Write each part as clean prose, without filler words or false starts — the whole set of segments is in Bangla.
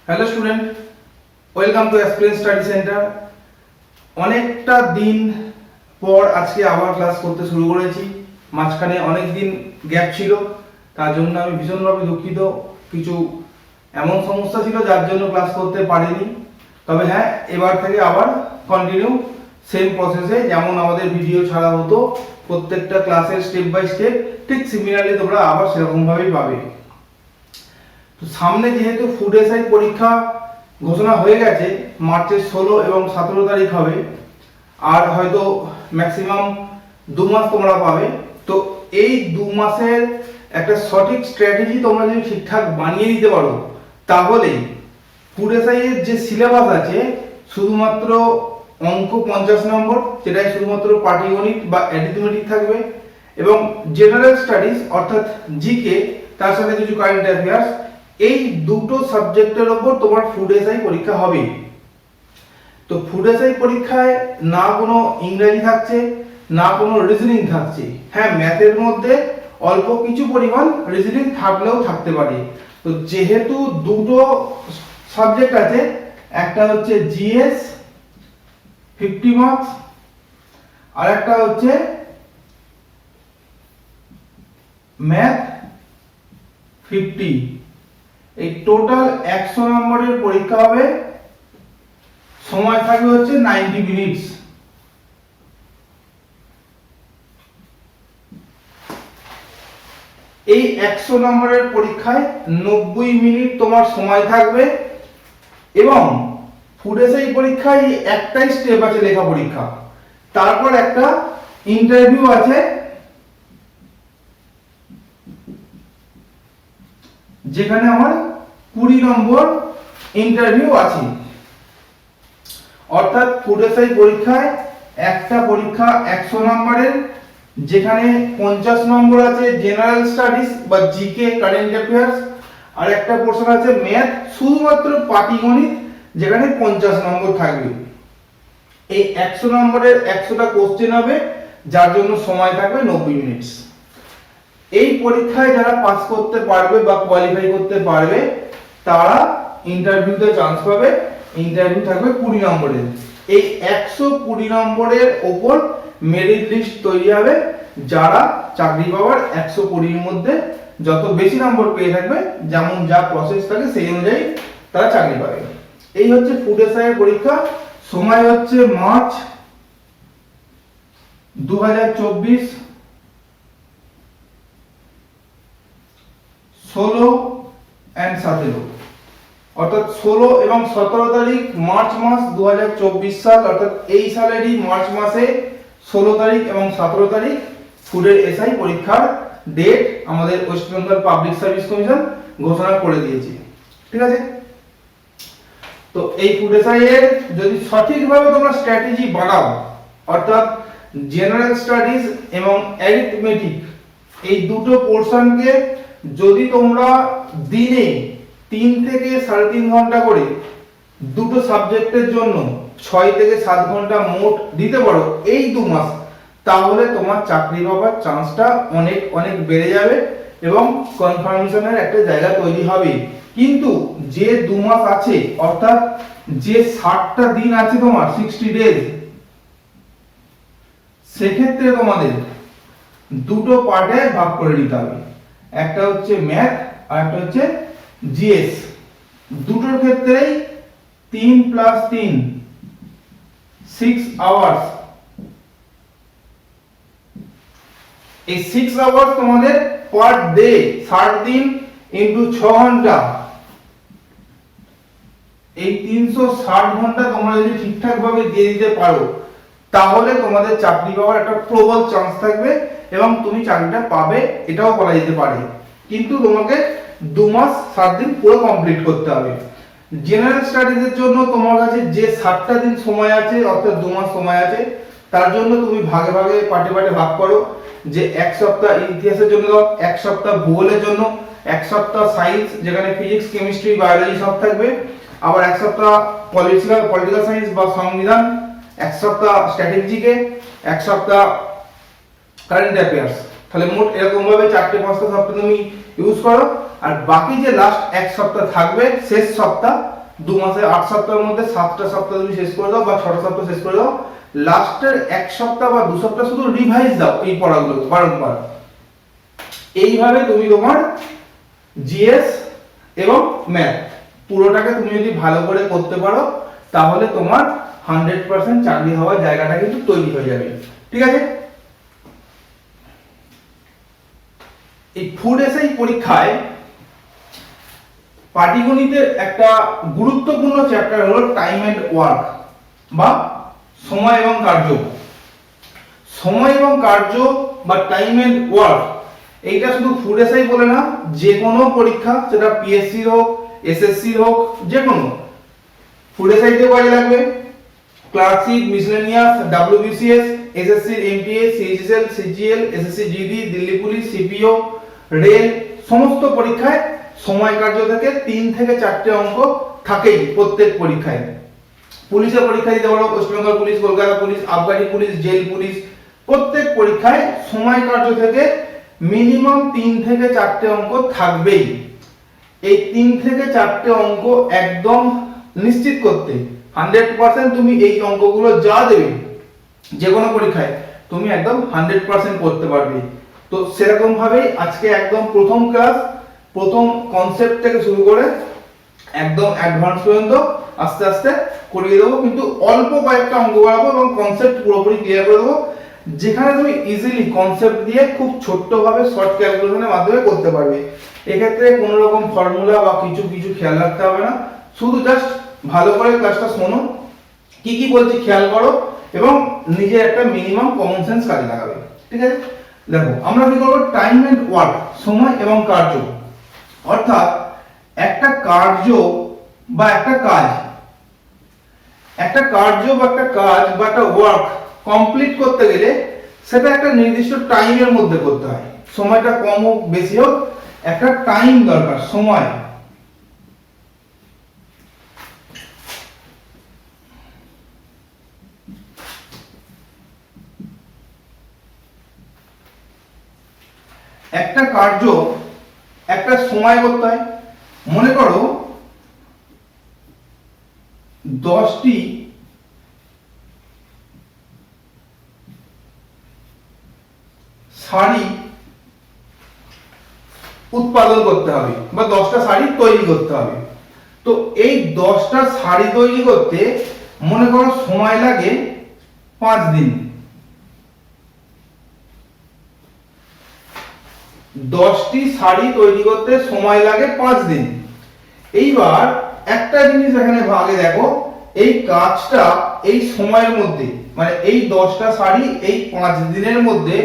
Hello student, welcome to experience study centre. অনেকটা দিন পর আজকে আবার ক্লাস করতে শুরু করেছি। মাঝখানে অনেক দিন গ্যাপ ছিল, তার জন্য আমি ভীষণভাবে দুঃখিত। কিছু এমন সমস্যা ছিল যার জন্য ক্লাস করতে পারিনি। তবে হ্যাঁ, এবার থেকে আবার কন্টিনিউ সেম প্রসেসে যেমন আমাদের ভিডিও ছাড়া হতো প্রত্যেকটা ক্লাসের স্টেপ বাই স্টেপ, ঠিক সিমিলারলি তোমরা আবার সেরকমভাবেই পাবে। তো সামনে যেহেতু ফুড এসআই পরীক্ষা ঘোষণা হয়ে গেছে, মার্চের 16 এবং 17 তারিখ হবে, আর হয়তো ম্যাক্সিমাম 2 মাস তোমরা পাবে। তো এই 2 মাসের একটা সঠিক স্ট্র্যাটেজি তোমরা যদি ঠিকঠাক বানিয়ে দিতে পারো, তাহলে ফুড এসআই এর যে সিলেবাস আছে শুধুমাত্র অঙ্ক 50 নম্বর, যেটাই শুধুমাত্র পাটিগণিত বা অ্যারিথমেটিক থাকবে, এবং জেনারেল স্টাডিজ অর্থাৎ জিকে, তার সাথে কিছু কারেন্ট অ্যাফেয়ার্স, এই দুটো সাবজেক্টের উপর তোমার ফুড এসআই পরীক্ষা হবে। তো ফুড এসআই পরীক্ষায় না কোনো ইংরেজি থাকছে, না কোনো রিজনিং থাকছে। হ্যাঁ, ম্যাথের মধ্যে অল্প কিছু পরিমাণ রিজনিং থাকলেও থাকতে পারে। তো যেহেতু দুটো সাবজেক্ট আছে, একটা হচ্ছে জিএস 50 মার্কস, আর একটা হচ্ছে ম্যাথ 50। এই টোটাল 100 নম্বরের পরীক্ষা হবে। সময় থাকবে হচ্ছে 90 মিনিটস। এই 100 নম্বরের পরীক্ষায় 90 মিনিট তোমার সময় থাকবে, এবং ফুড এসআই পরীক্ষায় একটাই স্টেপ আছে, লেখা পরীক্ষা। তারপর একটা ইন্টারভিউ আছে, যেখানে আমার 20 নম্বর ইন্টারভিউ আছে। অর্থাৎ ফুড এসআই পরীক্ষায় একটা পরীক্ষা 100 নম্বরের, যেখানে 50 নম্বর আছে জেনারেল স্টাডিজ বা জিকে কারেন্ট অ্যাফেয়ার্স, আর একটা পোরশন আছে ম্যাথ শুধুমাত্র পাটিগণিত, যেখানে 50 নম্বর থাকবে। এই 100 নম্বরের 100টা কোশ্চেন হবে, যার জন্য সময় থাকবে 90 মিনিট। এই পরীক্ষায় যারা পাস করতে পারবে বা কোয়ালিফাই করতে পারবে, তারা ইন্টারভিউতে চান্স পাবে। ইন্টারভিউ থাকবে 20 নম্বরের। এই 120 নম্বরের ওপর মেরিট লিস্ট তৈরি হবে। যারা চাকরি পাওয়ার 120 এর মধ্যে যত বেশি নম্বর পেয়ে থাকবে, যেমন যা প্রসেস থাকে সেই অনুযায়ী তারা চাকরি পাবে। এই হচ্ছে ফুড এসআই এর পরীক্ষা। সময় হচ্ছে মার্চ 2024, 16 and 17, অর্থাৎ 16 এবং 17 তারিখ মার্চ মাস 2024 সাল, অর্থাৎ এই সালেরই মার্চ মাসে 16 তারিখ এবং 17 তারিখ ফুডের এসআই পরীক্ষার ডেট আমাদের West Bengal public service commission ঘোষণা করে দিয়েছে। ঠিক আছে? তো এই ফুড এসআই এর যদি সঠিকভাবে তোমরা স্ট্র্যাটেজি বানাও, অর্থাৎ জেনারেল স্টাডিজ এবং অ্যারিথমেটিক এই দুটো পোরশনকে যদি তোমরা দিনে 3 থেকে 3.5 ঘন্টা করে দুটো সাবজেক্টের জন্য 6 থেকে 7 ঘন্টা মোট দিতে পারো এই 2 মাস, তাহলে তোমার চাকরি পাওয়ার চান্সটা অনেক অনেক বেড়ে যাবে এবং কনফার্মেশনের একটা জায়গা তৈরি হবে। কিন্তু যে 2 মাস আছে, অর্থাৎ যে 60টা দিন আছে তোমার 60 ডেজ, সেক্ষেত্রে তোমাদের দুটো পার্টে ভাগ করে নিতে হবে। একটা হচ্ছে ম্যাথ আর একটা হচ্ছে জিএস। দুটোর ক্ষেত্রেই 3 + 3 6 আওয়ার্স। এই 6 আওয়ার্স তোমাদের পার ডে, 60 দিন ইনটু 6 ঘন্টা, এই 360 ঘন্টা তোমরা যদি ঠিকঠাক ভাবে দিয়ে দিতে পারো, তাহলে তোমাদের চাকরি পাওয়ার একটা প্রবল চান্স থাকবে এবং তুমি চাকরিটা পাবে, এটাও বলা যেতে পারে। কিন্তু তোমাকে 2 মাস 7 দিন পুরো কমপ্লিট করতে হবে। জেনারেল স্টাডিজের জন্য তোমার কাছে যে 60টা দিন সময় আছে, অর্থাৎ 2 মাস সময় আছে, তার জন্য তুমি ভাগে ভাগে পার্টে পার্টে ভাগ করো। যে 1 সপ্তাহ ইতিহাসের জন্য, 1 সপ্তাহ ভূগোলের জন্য, 1 সপ্তাহ সায়েন্স যেখানে ফিজিক্স কেমিস্ট্রি বায়োলজি সব থাকবে, আবার 1 সপ্তাহ পলিটিক্যাল সায়েন্স বা সংবিধান, 1 সপ্তাহ স্ট্র্যাটেজিকে, 1 সপ্তাহ কারেন্ট অ্যাফেয়ার্স। তাহলে মোট এরকম ভাবে 4-5টা সপ্তাহ তুমি ইউজ করো। আর বাকি যে লাস্ট 1 সপ্তাহ থাকবে, শেষ সপ্তাহ, 2 মাসে 8 সপ্তাহের মধ্যে 7টা সপ্তাহ তুমি শেষ করে দাও বা 6টা সপ্তাহ শেষ করে দাও, লাস্টের 1 সপ্তাহ বা 2 সপ্তাহ শুধু রিভাইজ দাও এই পড়াগুলো বারংবার। এইভাবে তুমি তোমার জিএস এবং ম্যাথ পুরোটাকে তুমি যদি ভালো করে করতে পারো তাহলে তোমার 100% চাকরি হওয়ার জায়গাটা কিন্তু তৈরি হয়ে যাবে। ঠিক আছে? এই ফুড এসআই পরীক্ষায় পাটিগণিতের একটা গুরুত্বপূর্ণ চ্যাপ্টার হলো টাইম এন্ড ওয়ার্ক বা সময় এবং কার্য। সময় এবং কার্য বা টাইম এন্ড ওয়ার্ক এইটা শুধু ফুড এসআই বলে না, যে কোনো পরীক্ষা সেটা পিএসসি হোক এসএসসি হোক যে কোনো ফুড এসআইতে কাজে লাগবে। Clerkship, miscellaneous, WBCS, SSC MTS, CHSL, CGL, SSC GD, Delhi police, CPO, rail সমস্ত পরীক্ষায় সময় কার্য থেকে 3 থেকে 4টে অঙ্ক থাকেই প্রত্যেক পরীক্ষায়। পুলিশের পরীক্ষা দিতে পারো, West Bengal police, Kolkata police, আবগারি পুলিশ, জেল পুলিশ, প্রত্যেক পরীক্ষায় সময় কার্য থেকে মিনিমাম 3 থেকে 4টে অঙ্ক থাকবেই। এই 3 থেকে 4টে অঙ্ক একদম নিশ্চিত করতে 100% তুমি এই অঙ্কগুলো যা দেবে যে কোনো পরীক্ষায় তুমি একদম 100% করতে পারবে। তো সেরকম ভাবেই আজকে একদম প্রথম ক্লাস, প্রথম কনসেপ্ট থেকে শুরু করে একদম অ্যাডভান্স পর্যন্ত আস্তে আস্তে করিয়ে দেবো, কিন্তু অল্প কয়েকটা অঙ্ক করাবো এবং কনসেপ্ট পুরোপুরি ক্লিয়ার করে দেবো, যেখানে তুমি ইজিলি কনসেপ্ট দিয়ে খুব ছোট্ট ভাবে শর্ট ক্যালকুলেশনের মাধ্যমে করতে পারবে। এক্ষেত্রে কোনো রকম ফর্মুলা বা কিছু খেয়াল রাখতে হবে না, শুধু জাস্ট ভালো করে ক্লাসটা শোনো, কি কি বলছি খেয়াল করো এবং নিজের একটা মিনিমাম কমন সেন্স কাজে লাগাবে। ঠিক আছে? দেখো আমরা কি করবো, টাইম এন্ড ওয়ার্ক সময় এবং কার্য, অর্থাৎ একটা কার্য বা একটা কাজ বা একটা ওয়ার্ক কমপ্লিট করতে গেলে সেটা একটা নির্দিষ্ট টাইমের মধ্যে করতে হয়। সময়টা কম হোক বেশি হোক, একটা টাইম দরকার, সময়। একটা কার্য একটা সময় করতে হয়। মনে করো 10টি শাড়ি উৎপাদন করতে হবে বা 10টা শাড়ি তৈরি করতে হবে। তো এই 10টা শাড়ি তৈরি করতে মনে করো সময় লাগে 5 দিন। 10টি শাড়ি তৈরি করতে সময় লাগে 5 দিন। এইবার একটা জিনিস এখানে ভাগে দেখো, এই কাজটা এই সময়ের মধ্যে মানে এই 10টা শাড়ি এই 5 দিনের মধ্যে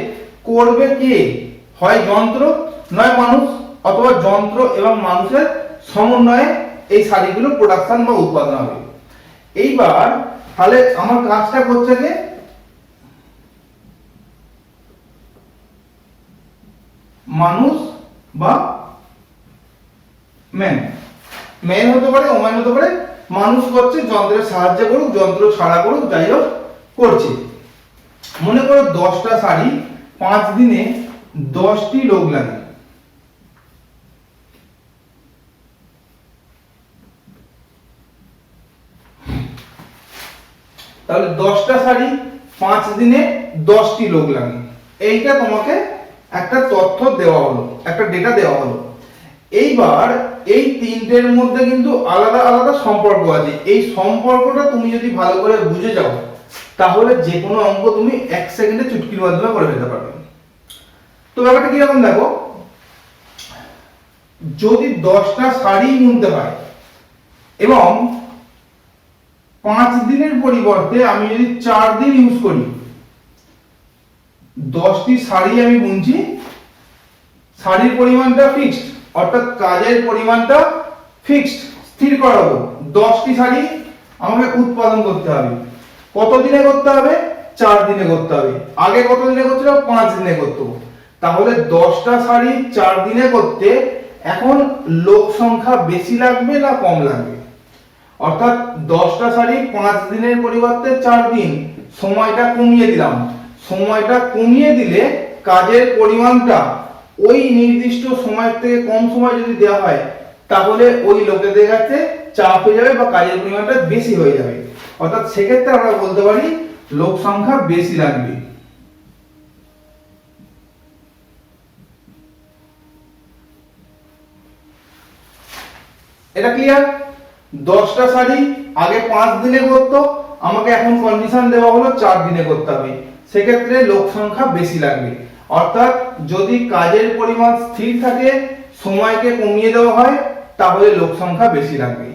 করবে কে? হয় যন্ত্র নয় মানুষ, অথবা যন্ত্র এবং মানুষের সমন্বয়ে এই শাড়িগুলো প্রোডাকশন বা উৎপাদন হবে। এইবার তাহলে আমার কাজটা করছে কে? মানুষ বা ম্যান হতে পারে, ওম্যান হতে পারে। মানুষ করছে, যন্ত্রের সাহায্যে করুক, যন্ত্র ছাড়া করুক, যাই হোক করছে। মনে করো 10টা শাড়ি 5 দিনে 10টি লোক লাগে। তাহলে 10টা শাড়ি 5 দিনে 10টি লোক লাগে। এইটা তোমাকে একটা তথ্য দেওয়া হলো, একটা ডেটা দেওয়া হলো। এইবার এই তিনটের মধ্যে কিন্তু আলাদা আলাদা সম্পর্ক আছে। এই সম্পর্কটা তুমি যদি ভালো করে বুঝে যাও তাহলে যে কোনো অঙ্ক তুমি 1 সেকেন্ডে চুটকির মাধ্যমে করে ফেলতে পারবে। তো ব্যাপারটা কিরকম দেখো, যদি 10টা শাড়ি বুনতে হয় এবং 5 দিনের পরিবর্তে আমি যদি 4 দিন ইউজ করি, 10টি শাড়ি আমি বুনছি, শাড়ির পরিমাণটা ফিক্সড, অর্থাৎ কাজের পরিমাণটা ফিক্সড, স্থির করাবো। 10টি শাড়ি আমাকে উৎপাদন করতে হবে। কত দিনে করতে হবে? 4 দিনে করতে হবে। আগে কত দিনে করছিল? 5 দিনে করতে। তাহলে 10টা শাড়ি 4 দিনে করতে এখন লোক সংখ্যা বেশি লাগবে না কম লাগবে? অর্থাৎ 10টা শাড়ি 5 দিনের পরিবর্তে 4 দিন, সময়টা কমিয়ে দিলাম। সময়টা কমিয়ে দিলে কাজের পরিমাণটা ওই নির্দিষ্ট সময়ের থেকে কম সময় যদি দেওয়া হয় তাহলে ওই লোকেদের কাছে চাপ হয়ে যাবে বা কাজের পরিমাণটা বেশি হয়ে যাবে। অর্থাৎ সেক্ষেত্রে আমরা বলতে পারি লোক সংখ্যা বেশি লাগবে। এটা ক্লিয়ার? 10টা শাড়ি আগে 5 দিনে করতো, আমাকে এখন কন্ডিশন দেওয়া হলো 4 দিনে করতে হবে, সেক্ষেত্রে লোক সংখ্যা বেশি লাগবে। অর্থাৎ যদি কাজের পরিমাণ স্থির থাকে, সময়কে কমিয়ে দেওয়া হয়, তাহলে লোক সংখ্যা বেশি লাগবে।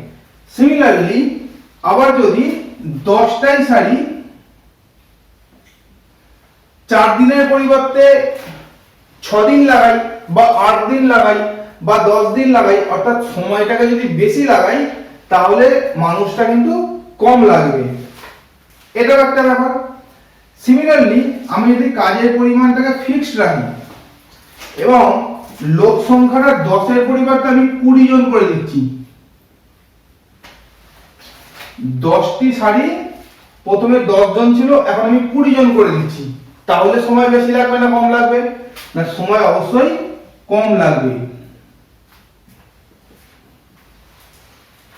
সিমিলারলি আবার যদি 10টাই শাড়ি 4 দিনের পরিবর্তে 6 দিন লাগাই বা 8 দিন লাগাই বা 10 দিন লাগাই, অর্থাৎ সময়টাকে যদি বেশি লাগাই, তাহলে মানুষটা কিন্তু কম লাগবে। এটাও একটা ব্যাপার। সিমিলারলি আমি যদি কাজের পরিমাণটাকে ফিক্সড রাখি এবং লোক সংখ্যাটা 10-এর পরিবর্তে আমি 20 জন করে দিচ্ছি, 10টি শাড়ি প্রথমে 10 জন ছিল, এখন আমি 20 জন করে দিচ্ছি, তাহলে সময় বেশি লাগবে না কম লাগবে? না, সময় অবশ্যই কম লাগবে।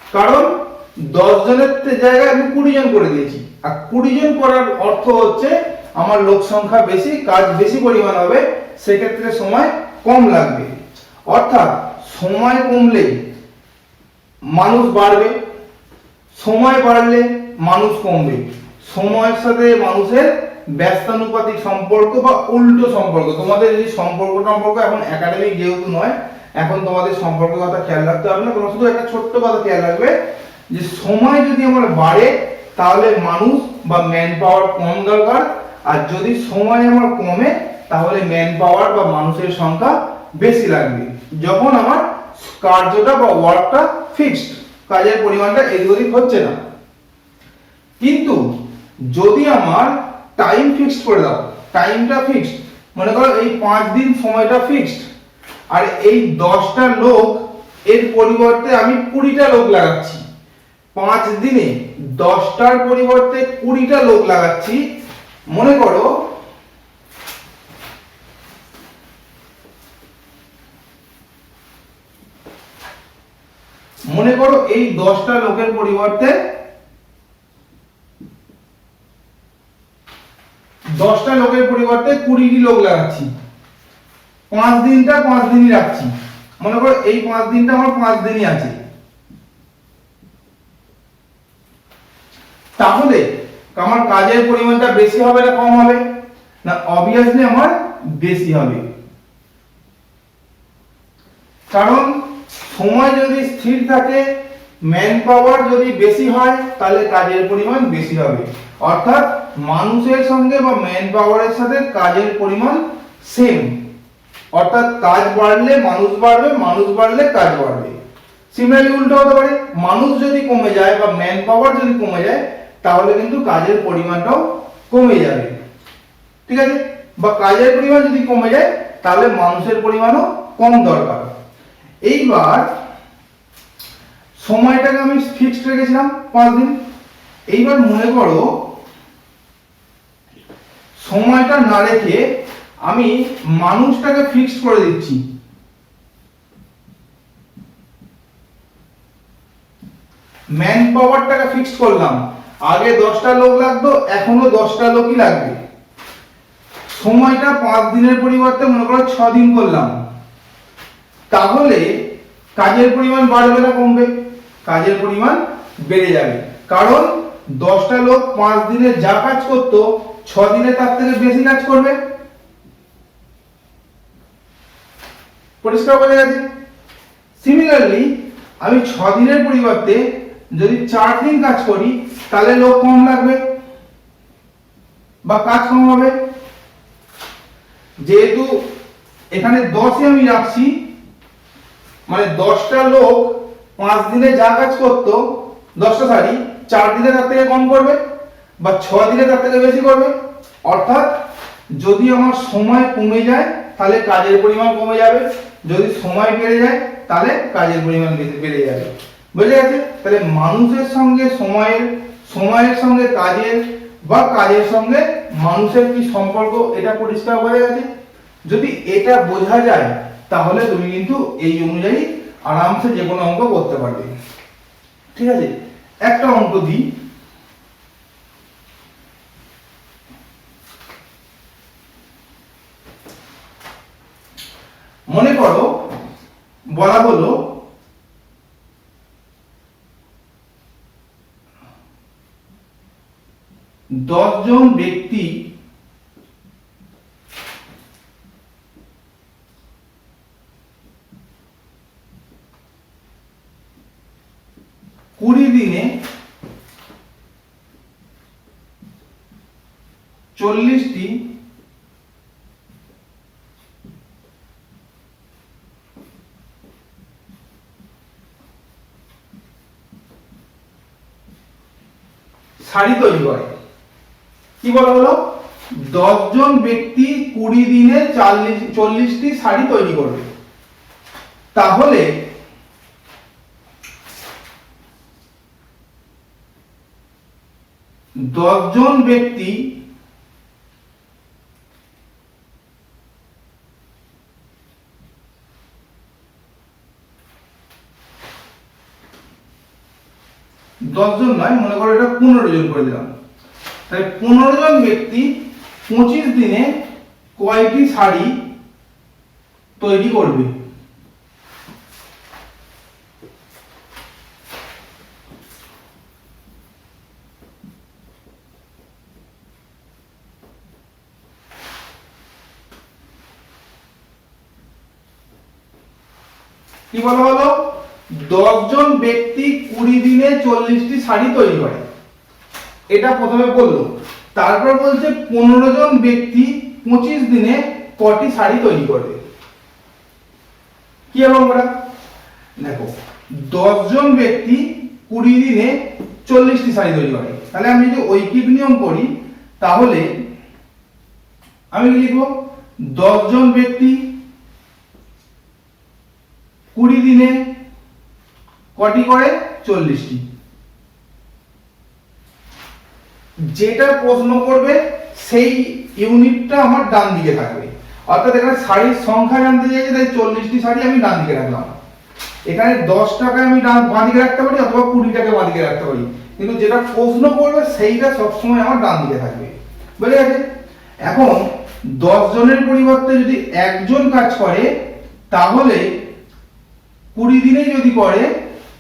কারণ 10 জনের জায়গায় আমি 20 জন করে দিয়েছি, আর 20 জন করার অর্থ হচ্ছে আমার লোক সংখ্যা বেশি, কাজ বেশি পরিমাণ হবে, সেক্ষেত্রে সময় কম লাগবে। অর্থাৎ সময় কমলে মানুষ বাড়বে, সময় বাড়লে মানুষ কমবে। সময়ের সাথে মানুষের ব্যস্তানুপাতিক সম্পর্ক বা উল্টো সম্পর্ক। তোমাদের এই সম্পর্ক এখন একাডেমিক যেহেতু নয়, এখন তোমাদের সম্পর্কের কথা খেয়াল রাখতে হবে না, তোমরা শুধু একটা ছোট্ট কথা খেয়াল রাখবে যে সময় যদি আমার বাড়ে তাহলে মানুষ বা ম্যান পাওয়ার কম দরকার, আর যদি সময় আমার কমে তাহলে ম্যান পাওয়ার বা মানুষের সংখ্যা বেশি লাগবে। যখন আমার কার্যটা বা ওয়ার্কটা ফিক্সড, কাজের পরিমাণটা এদিক ওদিক হচ্ছে না। কিন্তু যদি আমার টাইম ফিক্সড করে দাও, টাইমটা ফিক্সড, মনে করো এই 5 দিন সময়টা ফিক্সড, আর এই 10টা লোক এর পরিবর্তে আমি 20টা লোক লাগাচ্ছি, 5 দিনে 10টার পরিবর্তে 20টা লোক লাগাচ্ছি। মনে করো এই 10টা লোকের পরিবর্তে 20টি লোক লাগাচ্ছি, 5 দিনটা 5 দিনই রাখছি। মনে করো এই 5 দিনটা আমার 5 দিনই আছে, তাহলে আমার কাজের পরিমাণটা বেশি হবে না কম হবে? না, অবভিয়াসলি আমার বেশি হবে। কারণ সময় যদি স্থির থাকে, ম্যান পাওয়ার যদি বেশি হয়, তাহলে কাজের পরিমাণ বেশি হবে। অর্থাৎ মানুষের সঙ্গে বা ম্যান পাওয়ারের সাথে কাজের পরিমাণ সেম, অর্থাৎ কাজ বাড়লে মানুষ বাড়বে, মানুষ বাড়লে কাজ বাড়বে। সিমিলারলি উল্টো হতে পারে, মানুষ যদি কমে যায় বা ম্যান পাওয়ার যদি কমে যায়, তাহলে কিন্তু কাজের পরিমাণটাও কমে যাবে, ঠিক আছে? বা কাজের পরিমাণ যদি কমে যায় তাহলে মানুষের পরিমাণও কম দরকার। এইবার সময়টাকে আমি ফিক্সড রেখেছিলাম 5 দিন। এইবার মনে করো সময়টা না রেখে আমি মানুষটাকে ফিক্সড করে দিচ্ছি, ম্যান পাওয়ারটাকে ফিক্সড করলাম। আগে 10টা লোক লাগতো, এখনো 10টা লোকই লাগবে। সময়টা 5 দিনের পরিবর্তে মনে করো 6 দিন করলাম, তাহলে কাজের পরিমাণ বাড়বে না কমবে? কাজের পরিমাণ বেড়ে যাবে। কারণ 10টা লোক 5 দিনে যা কাজ করতো 6 দিনে তার থেকে বেশি কাজ করবে। পরিষ্কার বোঝা গেছে? সিমিলারলি আমি 6 দিনের পরিবর্তে যদি 4 দিন কাজ করি, তাহলে লোক কম লাগবে বা কাজ কম হবে। যেহেতু এখানে 10ই আমি রাখছি, মানে 10টা লোক 5 দিনে যা কাজ করতো 10টা শাড়ি 4 দিনে তার থেকে কম করবে বা 6 দিনে তার থেকে বেশি করবে। অর্থাৎ যদি আমার সময় কমে যায় তাহলে কাজের পরিমাণ কমে যাবে, যদি সময় বেড়ে যায় তাহলে কাজের পরিমাণ বেড়ে যাবে। বুঝে গেছে? তাহলে মানুষের সঙ্গে সময়ের, সময়ের সঙ্গে কাজের বা কাজের সঙ্গে মানুষের কি সম্পর্ক, এটা পরিষ্কার বোঝা গেছে? যদি এটা বোঝা যায় তাহলে তুমি কিন্তু এই অনুযায়ী আরামসে যে কোনো অঙ্ক করতে পারবে। ঠিক আছে, একটা অঙ্ক দিই। মনে করো বলা হলো 10 জন ব্যক্তি কুড়ি দিনে 40টি শাড়ি তৈরি করে। কি বলা হলো? 10 জন ব্যক্তি 20 দিনে 40টি শাড়ি তৈরি করবে। তাহলে 10 জন ব্যক্তি জন নয়, মনে করো এটা 15 জন করে দিলাম। তাই 15 জন ব্যক্তি 25 দিনে কয়টি শাড়ি তৈরি করবে? কি বলা হলো? 10 জন ব্যক্তি 20 দিনে 40টি শাড়ি তৈরি করে, এটা প্রথমে বললো। তারপর বলছে 15 জন ব্যক্তি 25 দিনে কটি শাড়ি তৈরি করবে। কি হবে আমরা? দেখো 10 জন ব্যক্তি 20 দিনে 40টি শাড়ি তৈরি করে, তাহলে আমি যদি ঐকিক নিয়ম করি তাহলে আমি কি লিখবো? 10 জন ব্যক্তি 20 দিনে কটি করে? 40টি। যেটা প্রশ্ন করবে সেই ইউনিটটা আমার ডান দিকে থাকবে, অর্থাৎ এখানে শাড়ির সংখ্যা জানতে চাইছে, তাই 40টি শাড়ি আমি ডান দিকে রাখলাম। এখানে 10 টাকা আমি বাঁ দিকে রাখতে পারি অথবা 20 টাকা বাঁ দিকে রাখতে পারি, কিন্তু যেটা প্রশ্ন করবে সেইটা সবসময় আমার ডান দিকে থাকবে। বুঝে গেছে? এখন 10 জনের পরিবর্তে যদি একজন কাজ করে, তাহলে 20 দিনেই যদি করে,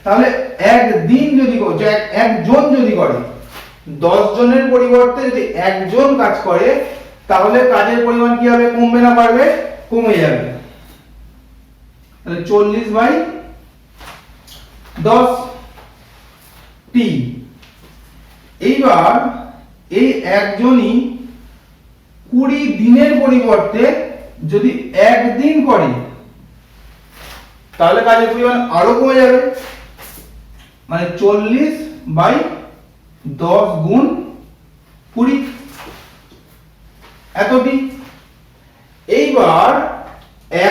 তাহলে একদিন যদি একজন যদি করে, 10 জনের পরিবর্তে যদি একজন কাজ করে, তাহলে কাজের পরিমাণ কি হবে? কমবে না বাড়বে? কমে যাবে। তাহলে 40/10টি। এইবার এই একজনই 20 দিনের পরিবর্তে যদি একদিন করে, তাহলে কাজের পরিমাণ আরো কমে যাবে, মানে 40/10 গুণ 20 এতটি। এইবার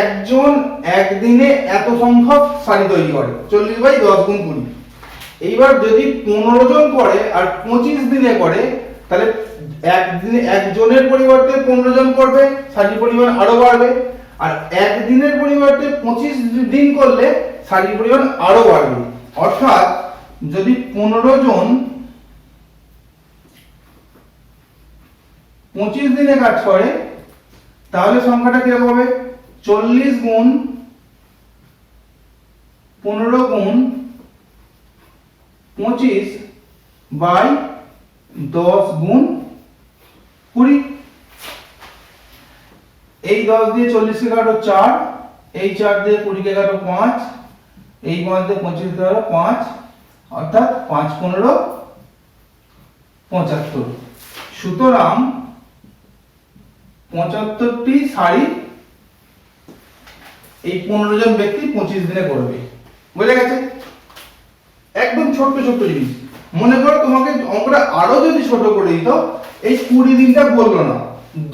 একজন একদিনে এত সংখ্যক শাড়ি তৈরি করে, 40/10 গুণ 20। এইবার যদি 15 জন করে আর 25 দিনে করে, তাহলে একদিনে একজনের পরিবর্তে 15 জন করবে, শাড়ির পরিমাণ আরো বাড়বে। আর একদিনের পরিবর্তে 25 দিন করলে শাড়ির পরিমাণ আরো বাড়বে। অর্থাৎ যদি 15 জন 25 দিনে কাজ করে, তাহলে সংখ্যাটা কিরকম হবে? 40 গুণ 15 গুণ 25/10 গুণ 20। এই 10 দিয়ে 40 কে কাটো 4, এই 4 দিয়ে 20 কে কাটো 5, এই 5 দিয়ে 25 কে কাটো 5, অর্থাৎ 5 15 75। সুতরাং 75টি শাড়ি এই 15 জন ব্যক্তি 25 দিনে করবে। বুঝে গেছে? একদম ছোট্ট ছোট্ট জিনিস। মনে করো তোমাকে অঙ্কটা আরো যদি ছোট করে দিত, এই 20 দিনটা বললো না,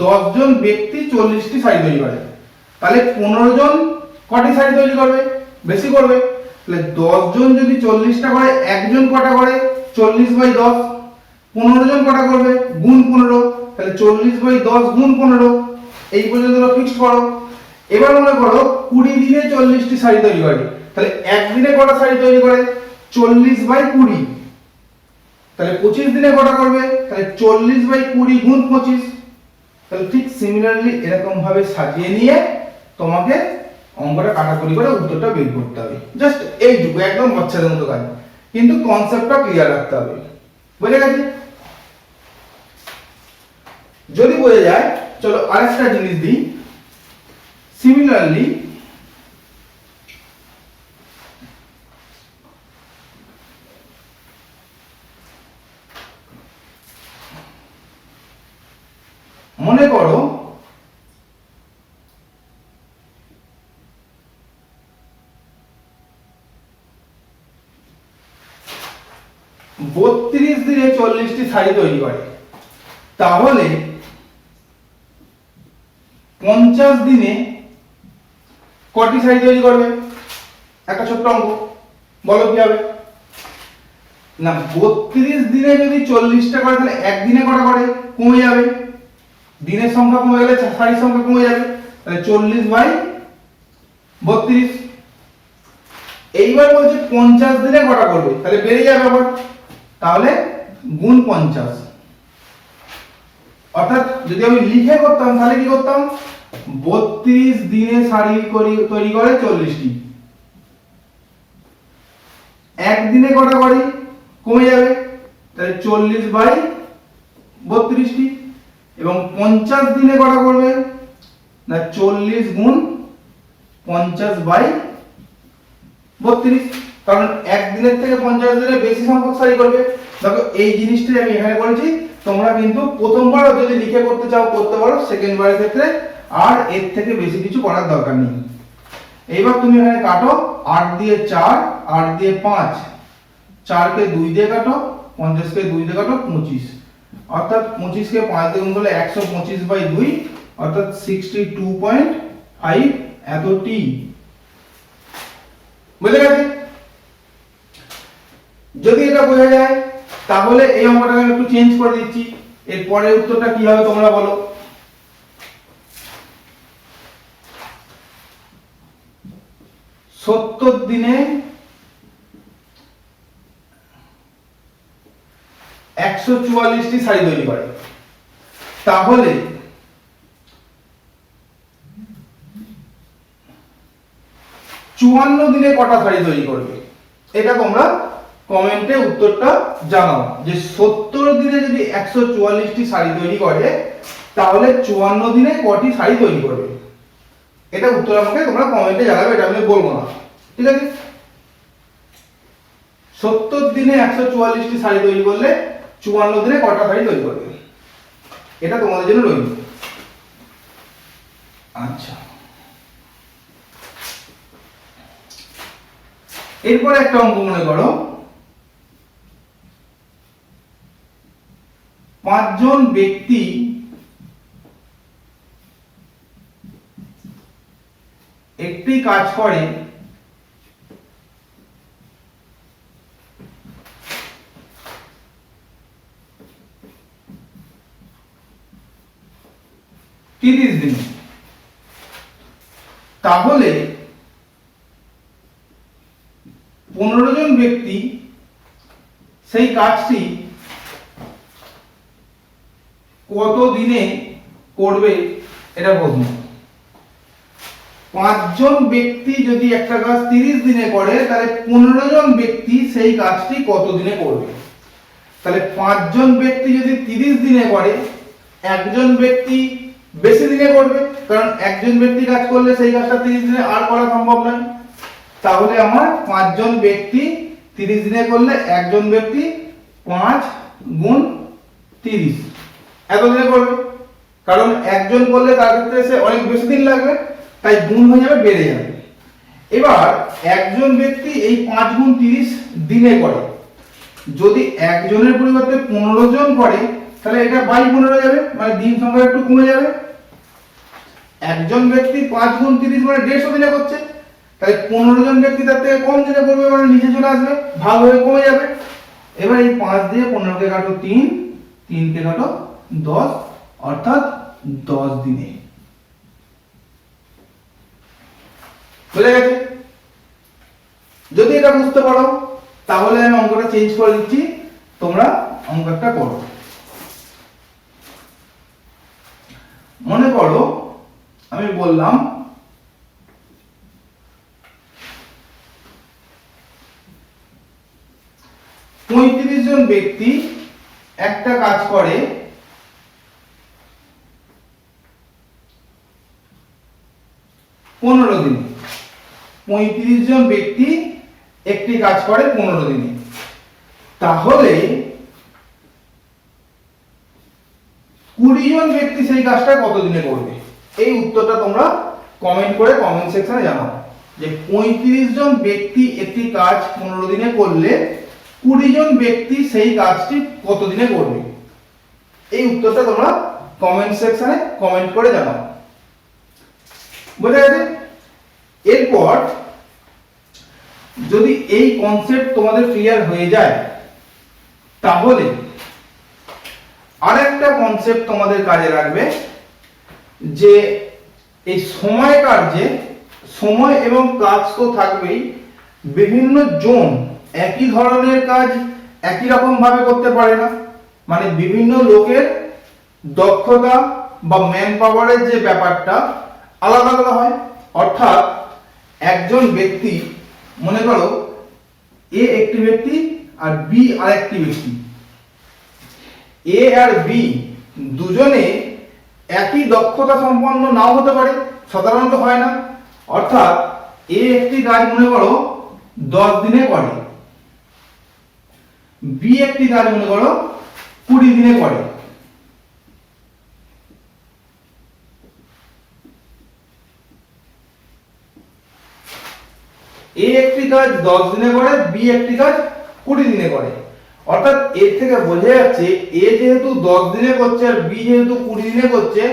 10 জন ব্যক্তি 40টি শাড়ি তৈরি করে, তাহলে 15 জন কটি শাড়ি তৈরি করবে? বেশি করবে। তাহলে 10 জন যদি 40টা করে, একজন কটা করে? 40/10। 15 জন কটা করবে? গুণ 15, তাহলে 40/10 গুণ 15। এই পর্যন্ত ফিক্সড করো। এবার মনে করো 20 দিনে 40টি শাড়ি তৈরি করে, তাহলে একদিনে কটা শাড়ি তৈরি করে? 40/20। তাহলে 25 দিনে কটা করবে? তাহলে 40/20 গুণ 25। তাহলে ঠিক সিমিলারলি এরকম ভাবে সাজিয়ে নিয়ে তোমাকে অঙ্কটা কাটাকুটি করে উত্তরটা বের করতে হবে। জাস্ট এইটুকু, একদম বাচ্চাদের মতো কাজ, কিন্তু কনসেপ্টটা ক্লিয়ার রাখতে হবে। বুঝে গেছে? যদি বোঝা যায়, চলো আরেকটা জিনিস দিই। সিমিলারলি মনে করো বত্রিশ দিনে 40টি শাড়ি তৈরি করে, তাহলে 50 দিনে কটি শাড়ি তৈরি করবে? একটা ছোট্ট অঙ্ক, বলো কি হবে? না, 32 দিনে যদি 40টা করে তাহলে একদিনে কটা করে? কমে যাবে, দিনের সংখ্যা কমে গেলে শাড়ির সংখ্যা কমে যাবে। তাহলে 40/32। এইবার বলছে 50 দিনে কটা করবে? তাহলে বেড়ে যাবে আবার, তাহলে গুণ 50। অর্থাৎ যদি আমি লিখে করতাম তাহলে কি করতাম? 32 দিনে শাড়ি তৈরি করে 40টি, একদিনে কটা করে? কমে যাবে, তাহলে 40/32টি। এবং 50 দিনে কটা করবে? না, 40 গুণ 50/32, কারণ একদিনের থেকে 50 দিনে বেশি সংখ্যক শাড়ি করবে। দেখো এই জিনিসটাই আমি এখানে বলছি, তোমরা কিন্তু প্রথমবার যদি লিখে করতে চাও করতে পারো, সেকেন্ড বারের ক্ষেত্রে আর এর থেকে বেশি কিছু করার দরকার নেই। এইবার তুমি এখানে কাটো, 8 দিয়ে 4, 8 দিয়ে 5, 4 কে 2 দিয়ে কাটো, 50 কে 2 দিয়ে কাটো, 25। অর্থাৎ 25 কে 5 দিয়ে গুণ করলে 125/2, অর্থাৎ 62.5 এতটি। বুঝে গেছে? যদি এটা বোঝা যায় তাহলে এই অঙ্কটাকে আমি একটু চেঞ্জ করে দিচ্ছি। এর পরের উত্তরটা কি হবে তোমরা বলো? 70 দিনে 144টি শাড়ি তৈরি করে, তাহলে 54 দিনে কটা শাড়ি তৈরি করবে? এটা তোমরা কমেন্টে উত্তরটা জানাও, যে 70 দিনে যদি 144টি শাড়ি তৈরি করে তাহলে 54 দিনে কটি শাড়ি তৈরি করবে? এটা উত্তর আমাকে তোমরা কমেন্টে জানাবে, এটা আমি বলবো না, ঠিক আছে? 70 দিনে 144টি শাড়ি তৈরি করলে 54 দিনে কটা শাড়ি তৈরি করবে? এটা তোমাদের জন্য রইল। আচ্ছা, এরপরে একটা অঙ্ক মনে করো, 5 জন ব্যক্তি একটি কাজ করে 30 দিনে, তাহলে 15 জন ব্যক্তি সেই কাজটি কত দিনে করবে? এটা প্রশ্ন। 5 জন ব্যক্তি যদি একটা কাজ 30 দিনে করে তাহলে 15 জন ব্যক্তি সেই কাজটি কত দিনে করবে? তাহলে 5 জন ব্যক্তি যদি 30 দিনে করে, একজন ব্যক্তি বেশি দিনে করবে, কারণ একজন ব্যক্তি কাজ করলে সেই কাজটা 30 দিনে আর করা সম্ভব নয়। তাহলে আমার 5 জন ব্যক্তি 30 দিনে করলে একজন ব্যক্তি 5 গুণ 30 এত দিনে করবে, কারণ একজন করলে তার ক্ষেত্রে সে অনেক বেশি দিন লাগবে, তাই গুণ হয়ে যাবে, বেড়ে যাবে। এবার একজন ব্যক্তি এই 5 গুণ 30 দিনে করে, যদি একজনের পরিবর্তে 15 জন করে তাহলে এটা বাই 15 যাবে, মানে দিন সংখ্যা একটু কমে যাবে। একজন ব্যক্তি 5 গুণ 30 মানে 150 দিনে করছে, তাই 15 জন ব্যক্তি তার থেকে কম দিনে করবে, মানে নিচে চলে আসবে, ভাগ হয়ে কমে যাবে। এবার এই 5 দিয়ে 15 কে কাটো 3, 3 কে কাটো 10, অর্থাৎ 10 দিনে। বুঝে গেছে? যদি এটা বুঝতে পারো তাহলে আমি অঙ্কটা চেঞ্জ করে দিচ্ছি, তোমরা অঙ্কটা করো। মনে করো আমি বললাম 35 জন ব্যক্তি একটা কাজ করে 15 দিনে। 35 জন ব্যক্তি একটি কাজ করে 15 দিনে, তাহলে 20 জন ব্যক্তি সেই কাজটা কত দিনে করবে? এই উত্তরটা তোমরা কমেন্ট করে কমেন্ট সেকশনে জানাও যে 35 জন ব্যক্তি একটি কাজ 15 দিনে করলে 20 জন ব্যক্তি সেই কাজটি কত দিনে করবে। এই উত্তরটা তোমরা কমেন্ট সেকশনে কমেন্ট করে জানাও। বুঝা গেছে? এরপর যদি এই কনসেপ্ট তোমাদের ক্লিয়ার হয়ে যায় তাহলে আরেকটা কনসেপ্ট তোমাদের কাজে লাগবে, যে এই সময় কার্যে সময় এবং কাজ তো থাকবেই, বিভিন্ন জন একই ধরনের কাজ একই রকম ভাবে করতে পারে না, মানে বিভিন্ন লোকের দক্ষতা বা ম্যান পাওয়ারের যে ব্যাপারটা আলাদা আলাদা হয়। অর্থাৎ একজন ব্যক্তি, মনে করো এ একটি ব্যক্তি আর বি আর একটি ব্যক্তি, এ আর বি দুজনে একই দক্ষতা সম্পন্ন নাও হতে পারে, সাধারণত হয় না। অর্থাৎ এ একটি কাজ মনে করো 10 দিনে করে, বি একটি কাজ মনে করো 20 দিনে করে। এ একটি কাজ 10 দিনে করে, বি একটি কাজ 20 দিনে করে। অর্থাৎ এর থেকে বোঝা যাচ্ছে এ যেহেতু 10 দিনে করছে আর বি যেহেতু 20 দিনে করছে,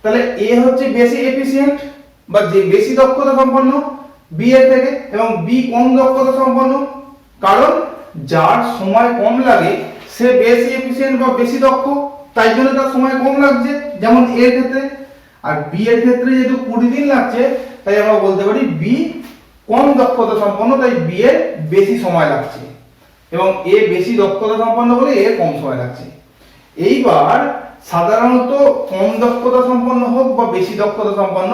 তাহলে এ হচ্ছে বেশি এফিশিয়েন্ট বা যে বেশি দক্ষতা সম্পন্ন বি এর থেকে, এবং বি কম দক্ষতা সম্পন্ন, কারণ যার সময় কম লাগে সে বেশি এফিশিয়েন্ট বা বেশি দক্ষ, তাই জন্য তার সময় কম লাগছে, যেমন এর ক্ষেত্রে। আর বি এর ক্ষেত্রে যেহেতু 20 দিন লাগছে, তাই আমরা বলতে পারি বি কম দক্ষতা সম্পন্ন, তাই বি এর বেশি সময় লাগছে, এবং এ বেশি দক্ষতা সম্পন্ন বলে এর কম সময় লাগছে। এইবার সাধারণত কম দক্ষতা সম্পন্ন হোক বা বেশি দক্ষতা সম্পন্ন,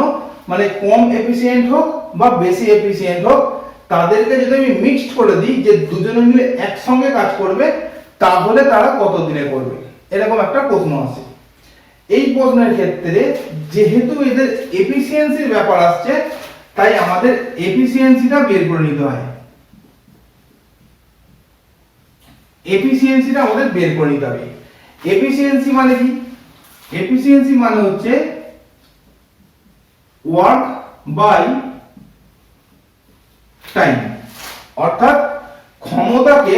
মানে কম এফিশিয়েন্ট হোক বা বেশি এফিশিয়েন্ট হোক, তাদেরকে যদি আমি মিক্সড করে দিই যে দুজনে মিলে একসঙ্গে কাজ করবে, তাহলে তারা কত দিনে করবে, এরকম একটা প্রশ্ন আসে। এই প্রশ্নের ক্ষেত্রে যেহেতু এদের এফিশিয়েন্সির ব্যাপার আসছে, তাই আমাদের এফিশিয়েন্সিটা বের করে নিতে হয়। এফিশিয়েন্সিটা আমাদের বের করে নিতে হবে। এফিশিয়েন্সি মানে কি? এফিশিয়েন্সি মানে হচ্ছে ওয়ার্ক বাই টাইম। অর্থাৎ ক্ষমতাকে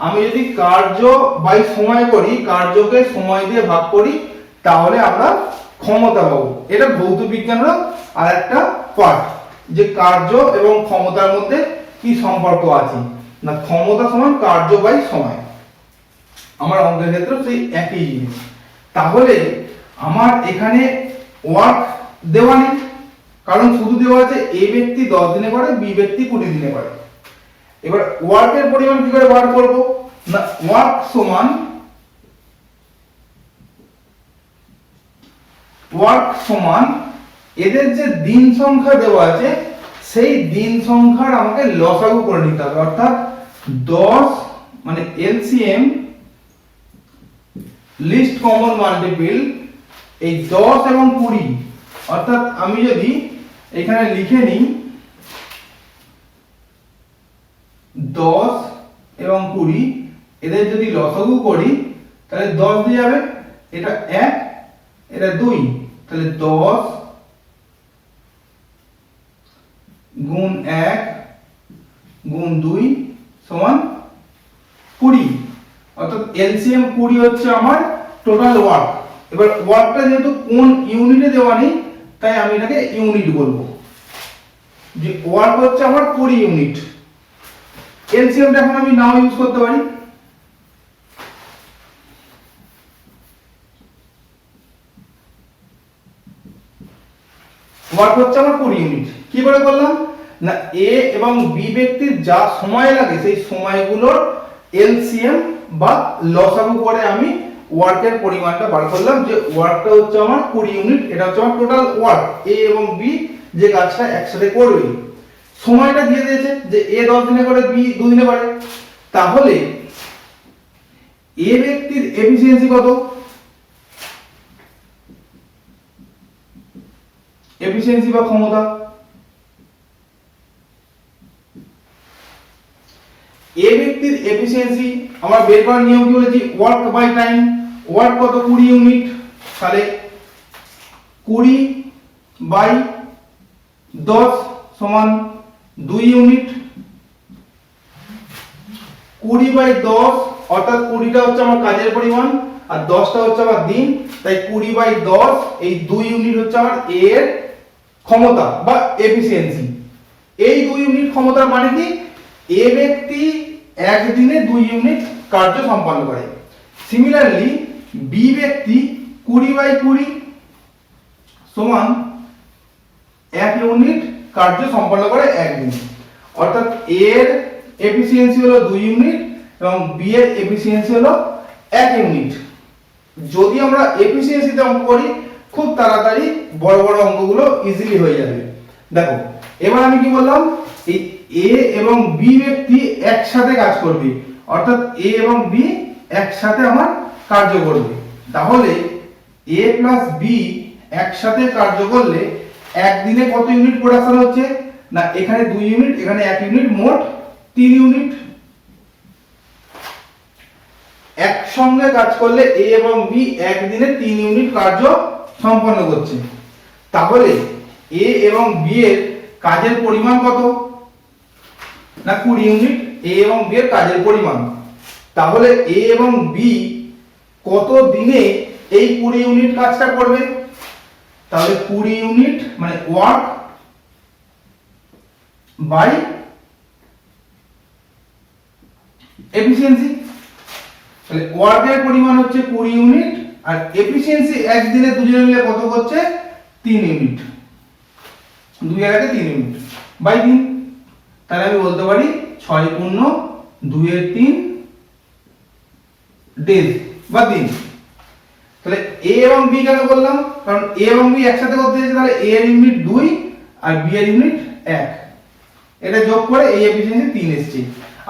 আমি যদি কার্য বাই সময় করি, কার্যকে সময় দিয়ে ভাগ করি, তাহলে আমরা ক্ষমতা পাবো। এটা ভৌত বিজ্ঞানের আর একটা পার্ট, যে কার্য এবং ক্ষমতার মধ্যে কি সম্পর্ক আছে না, ক্ষমতা সমান কার্য বাই সময়। আমার অঙ্কের ক্ষেত্রে সেই একই জিনিস। তাহলে আমার এখানে ওয়ার্ক দেওয়া নেই, কারণ শুধু দেওয়া আছে এ ব্যক্তি 10 দিনে করে, বি ব্যক্তি 20 দিনে করে। এবার ওয়ার্কের পরিমাণ কি করে বার করব না, ওয়ার্ক সমান এদের যে দিন সংখ্যা দেওয়া আছে সেই দিন সংখ্যার আমাকে লসাগু করে নিতে হবে। অর্থাৎ 10 মানে এলসিএম লিস্ট কমন মাল্টিপল, এই 10 এবং 20, অর্থাৎ আমি যদি এখানে লিখে নিই 10 এবং 20, এদের যদি লসাগু করি তাহলে 10 দিয়ে যাবে, এটা 1 এটা 2, তাহলে 10 গুণ 1 গুণ 2 সমান 20। অর্থাৎ এলসিএম 20 হচ্ছে আমার টোটাল ওয়ার্ক। এবার ওয়ার্কটা যেহেতু কোন ইউনিটে দেওয়া নেই, তাই আমি এটাকে ইউনিট বলবো, যে ওয়ার্ক হচ্ছে আমার 20 ইউনিট। এলসিএমটা এখন আমি নাও ইউজ করতে পারি। ওয়ার্ক হচ্ছে আমার 20 ইউনিট। কি করে করলাম না এ এবং বি ব্যক্তির যা সময় লাগে সেই সময়গুলোর এলসিএম বা লসাগু করে আমি ওয়ার্কের পরিমাণটা বার করলাম, যে ওয়ার্কটা হচ্ছে আমার 20 ইউনিট, এটা হচ্ছে আমার টোটাল ওয়ার্ক এ এবং বি যে কাজটা একসাথে করবে। সময়টা দিয়ে দিয়েছে যে এ 10 দিনে করে বি 2 দিনে করে, তাহলে এ ব্যক্তির এফিসিয়েন্সি কত? এফিসিয়েন্সি বা ক্ষমতা, এ ব্যক্তির এফিসিয়েন্সি আমরা বের করার নিয়ম কি বলেছি? Work by time. ওয়ার্ক কত? 20 ইউনিট, তাহলে 20 বাই 10 সমান 2 ইউনিট। 20 বাই 10 অর্থাৎ 20টা হচ্ছে আমার কাজের পরিমাণ আর 10টা হচ্ছে আমার দিন, তাই 20 বাই 10 এই 2 ইউনিট হচ্ছে আমার এর ক্ষমতা বা এফিসিয়েন্সি। এই 2 ইউনিট ক্ষমতার মানে কি? এ ব্যক্তি একদিনে 2 ইউনিট কার্য সম্পন্ন করে। সিমিলারলি বি ব্যক্তি 20 বাই 20 সমান 1 ইউনিট কার্য সম্পন্ন করে একদিন, অর্থাৎ এর এফিসিয়েন্সি হলো 2 ইউনিট এবং বি এর এফিসিয়েন্সি হলো 1 ইউনিট। যদি আমরা এফিসিয়েন্সিতে অঙ্ক করি খুব তাড়াতাড়ি বড় বড় অঙ্কগুলো ইজিলি হয়ে যাবে। দেখো এবার আমি কি বললাম, এই এ এবং বি ব্যক্তি একসাথে কাজ করবে, অর্থাৎ এ এবং বি একসাথে আমার কার্য করবে। তাহলে এ প্লাস বি একসাথে কার্য করলে একদিনে কত ইউনিট প্রোডাকশন হচ্ছে? না এখানে 2 ইউনিট, এখানে 1 ইউনিট, মোট 3 ইউনিট। একসঙ্গে কাজ করলে এ এবং বি একদিনে 3 ইউনিট কার্য সম্পন্ন করছে। তাহলে এ এবং বি এর কাজের পরিমাণ কত? না 20 ইউনিট এ এবং বি এর কাজের পরিমাণ। তাহলে এ এবং বি কত দিনে এই 20 ইউনিট কাজটা করবে? তাহলে 20 ইউনিট মানে ওয়ার্ক বাই এফিসিয়েন্সি। তাহলে ওয়ার্কের পরিমাণ হচ্ছে 20 ইউনিট আর এফিসিয়েন্সি একদিনে দুজনে মিলে কত করছে? 3 ইউনিট। 2 এর আগে 3 ইউনিট বাই 3। তাহলে আমি বলতে পারি 6 পূর্ণ 2 এর 3 ডেজ বা দিন। তাহলে এ এবং বি কেন করলাম? কারণ এ এবং বি একসাথে করতে যাচ্ছে, তাহলে এ এর ইউনিট 2 আর বি এর ইউনিট 1, এটা যোগ করে এই এফিসিয়েন্সি 3 এসেছে।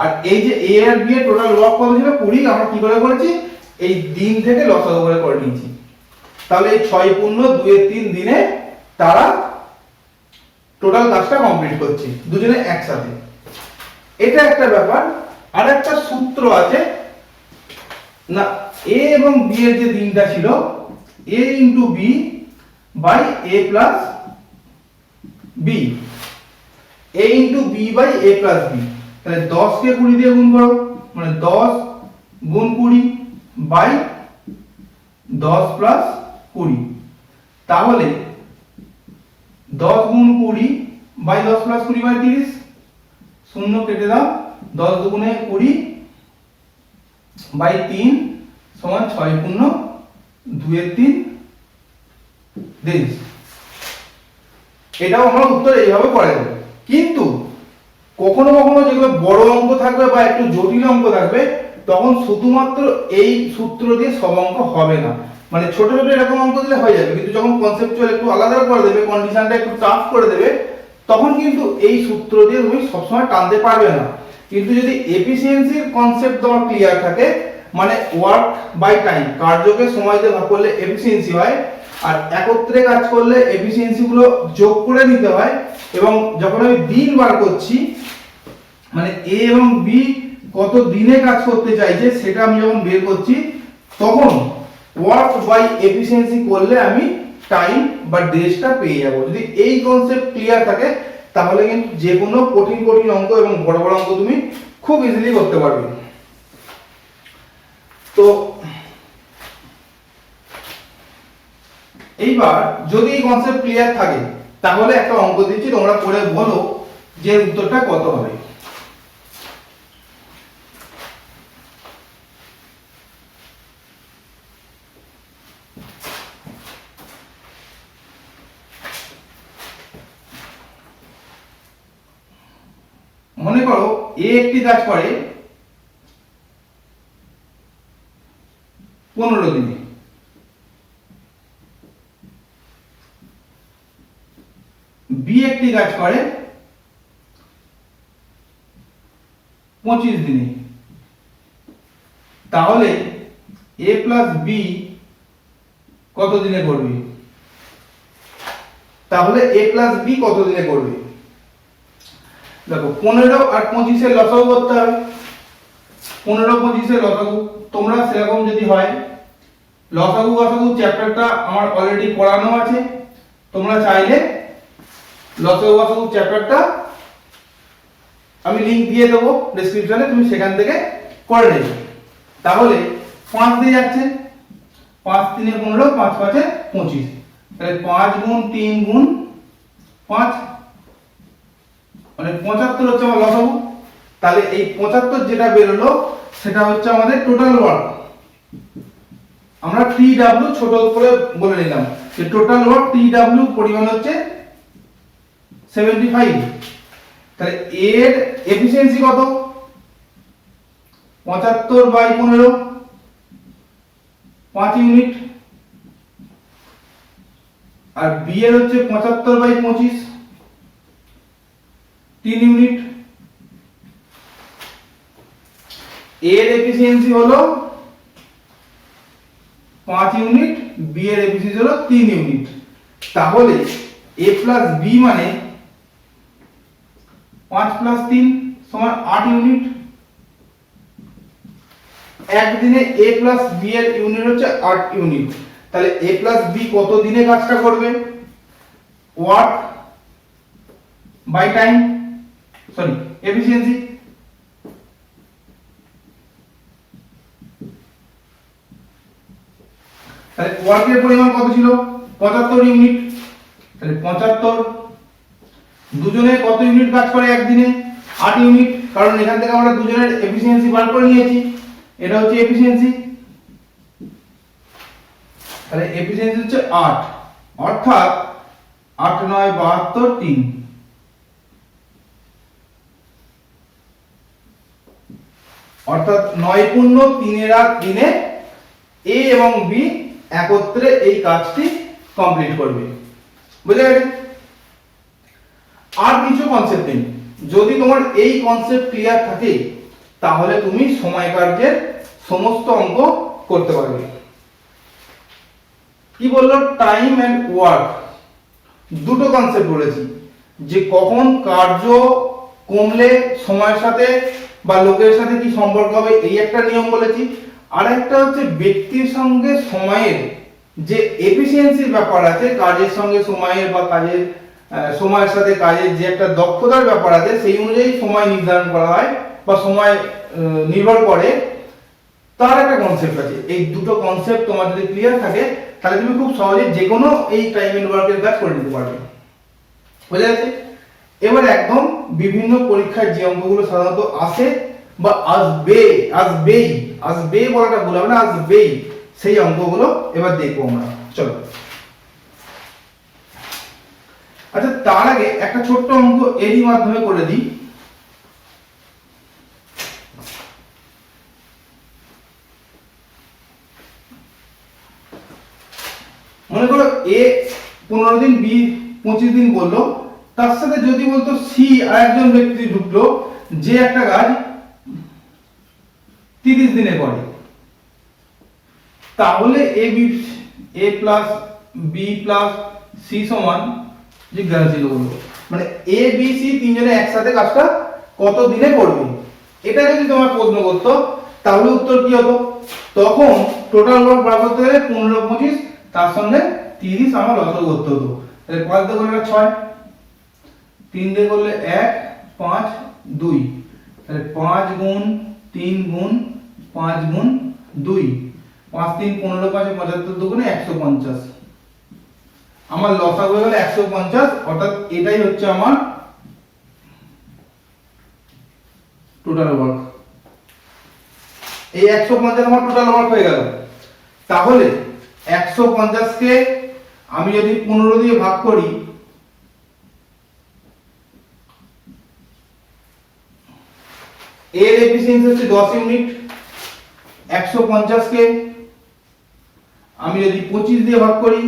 আর এই যে এ আর বি এর টোটাল ওয়ার্ক কত ছিল? 20। আমরা কি করে করেছি? এই দিন থেকে লসাগু করে নিয়েছি। তাহলে এই 6 পূর্ণ 2 এর 3 দিনে তারা টোটাল কাজটা কমপ্লিট করছে দুজনে একসাথে। এটা একটা ব্যাপার। আর একটা সূত্র আছে না, এ এবং বি এর যে দিনটা ছিল A into B by A plus B, A into B by A plus B. তাহলে 10 কে 20 দিয়ে গুণ করো, মানে 10 গুণ 20 বাই 10 প্লাস 20। তাহলে 10 গুণ 20 বাই 10 প্লাস 20 বাই 30, শূন্য কেটে দাও, 10 দুগুণে 20 বাই 3 সমান 6 পূর্ণ 2 এর 3 দিন। এটাও আমরা উত্তর এইভাবে করে দেব। কিন্তু কখনো কখনো যেগুলো বড় অঙ্ক থাকবে বা একটু জটিল অঙ্ক থাকবে তখন শুধুমাত্র এই সূত্র দিয়ে সব অঙ্ক হবে না। মানে ছোট ছোট এরকম অঙ্ক দিলে হয়ে যাবে, কিন্তু যখন কনসেপচুয়াল একটু আলাদা করে দেবে, কন্ডিশনটা একটু টাফ করে দেবে, তখন কিন্তু এই সূত্র দিয়ে তুমি সবসময় টানতে পারবে না। কিন্তু যদি এফিসিয়েন্সির কনসেপ্ট তোমার ক্লিয়ার থাকে, মানে ওয়ার্ক বাই টাইম, কার্যকে সময় দিয়ে ভাগ করলে এফিসিয়েন্সি হয়, আর একত্রে কাজ করলে এফিসিয়েন্সি গুলো যোগ করে নিতে হয়। এবং যখন আমি দিন বার করছি, মানে এ এবং বি কত দিনে কাজ করতে চাইছে সেটা আমি যখন বের করছি, তখন ওয়ার্ক বাই এফিসিয়েন্সি করলে আমি টাইম বা ডেজটা পেয়ে যাব। যদি এই কনসেপ্ট ক্লিয়ার থাকে তাহলে কিন্তু যে কোনো কঠিন কঠিন অঙ্ক এবং বড় বড় অঙ্ক তুমি খুব ইজিলি করতে পারবে। তো এইবার যদি এই কনসেপ্ট ক্লিয়ার থাকে তাহলে একটা অঙ্ক দিচ্ছি, তোমরা করে বলো যে উত্তরটা কত হবে। মনে করো এ একটি কাজ করে 15 দিনে, বি একটি কাজ করে 25 দিনে, তাহলে এ প্লাস বি কত দিনে করবে? তাহলে এ প্লাস বি কত দিনে করবে? দেখো 15 আর 25 এর লসাগু করতে হবে। 15 25 এর লসাগু তোমরা সেরকম যদি হয়, লসাগু গসাগু চ্যাপ্টারটা আমার অলরেডি পড়ানো আছে, তোমরা চাইলে লসাগু গসাগু চ্যাপ্টারটা আমি লিংক দিয়ে দেবো ডেসক্রিপশনে, তুমি সেখান থেকে করে নেবে। তাহলে 5 দিয়ে যাচ্ছে, 5 3 15, 5 5 25, তাহলে 5 গুণ 3 গুণ 5 মানে 75 হচ্ছে আমার লসাগু। তাহলে এই 75 যেটা বেরোলো সেটা হচ্ছে আমাদের টোটাল ওয়ার্ক। আমরা TW ছোট করে বলে নিলাম যে টোটাল ওয়ার্ক TW পরিমাণ হচ্ছে 75। তাহলে এর এফিসিয়েন্সি কত? 75/15, 5 ইউনিট। আর বি এর হচ্ছে 75/25, 3 ইউনিট। এর এফিসিয়েন্সি হলো 5 ইউনিট, বি এর এফিসিয়েন্সি হলো 3 ইউনিট। তাহলে এ প্লাস বি মানে 5 প্লাস 3 সমান 8 ইউনিট। একদিনে এ প্লাস বি এর ইউনিট হচ্ছে 8 ইউনিট। তাহলে এ প্লাস বি কত দিনে কাজটা করবে? Work by time, sorry efficiency. তাহলে ওয়ার্কের পরিমাণ কত ছিল? 75 ইউনিট। তাহলে 75, দুজনে কত ইউনিট কাজ করে একদিনে? 8 ইউনিট, কারণ এখান থেকে আমরা দুজনের এফিসিয়েন্সি বার করে নিয়েছি, এটা হচ্ছে এফিসিয়েন্সি। তাহলে এফিসিয়েন্সি হচ্ছে 8, অর্থাৎ 8 9 72, 3। অর্থাৎ 9 পূর্ণ 3 দিনে এ এবং বি একত্রে এই কাজটি কমপ্লিট করবে। বুঝে গেছে? আর কিছু কনসেপ্ট নেই। যদি তোমার এই কনসেপ্ট ক্লিয়ার থাকে তাহলে তুমি সময় কার্যের সমস্ত অঙ্ক করতে পারবে। কি বললো? টাইম এন্ড ওয়ার্ক, দুটো কনসেপ্ট বলেছি, যে কখন কার্য কমলে সময়ের সাথে বা লোকের সাথে কি সম্পর্ক হবে, এই একটা নিয়ম বলেছি। আর একটা হচ্ছে ব্যক্তির সঙ্গে সময়ের যে এফিসিয়েন্সির ব্যাপার আছে, কাজের সঙ্গে সময়ের বা কাজের সময়ের সাথে কাজের যে একটা দক্ষতার ব্যাপার আছে, সেই অনুযায়ী সময় নির্ধারণ করা হয় বা সময় নির্ভর করে, তার একটা কনসেপ্ট আছে। এই দুটো কনসেপ্ট তোমার যদি ক্লিয়ার থাকে তাহলে তুমি খুব সহজে যে কোনো এই টাইম এন্ড ওয়ার্কের কাজ করে নিতে পারবে। বুঝে গেছে? এবার একদম বিভিন্ন পরীক্ষায় যে অঙ্কগুলো সাধারণত আসে বা আসবে বলাটা ভুল হবে না, আসবেই, সেই অঙ্কগুলো এবার দেখবো আমরা। চলো। আচ্ছা, তার আগে একটা ছোট্ট অঙ্ক এরই মাধ্যমে করে দিই। মনে করো এ 15 দিন, বি 25 দিন বললো, তার সাথে যদি বলতো সি আর একজন ব্যক্তি ঢুকলো যে একটা কাজ 30 দিনে করে, তাহলে এ প্লাস বি প্লাস সি সমান জিজ্ঞাসা ছিল বলবো, মানে এ বি সি তিনজনে একসাথে কাজটা কত দিনে করবে। এটা যদি তোমার প্রশ্ন করতো তাহলে উত্তর কি হতো? তখন টোটাল ওয়ার্ক বার করতে গেলে 15 25 তার সঙ্গে 30 আমার লসাগু করতে হতো। তাহলে 5 দিয়ে করলে 6, 3 দিয়ে করলে 1 5 2, তাহলে 5 গুণ 3 গুণ 5 গুণ 2, 5 3 15 5 75 দুগুণে 150। আমার লসাগু হয়ে গেল 150, অর্থাৎ এটাই হচ্ছে আমার টোটাল ওয়ার্ক। এই 150 আমার টোটাল ওয়ার্ক হয়ে গেল। তাহলে 150 কে আমি যদি 15 দিয়ে ভাগ করি এর এফিসিয়েন্সি হচ্ছে 10 ইউনিট, 150 কে আমি যদি 25 দিয়ে ভাগ করি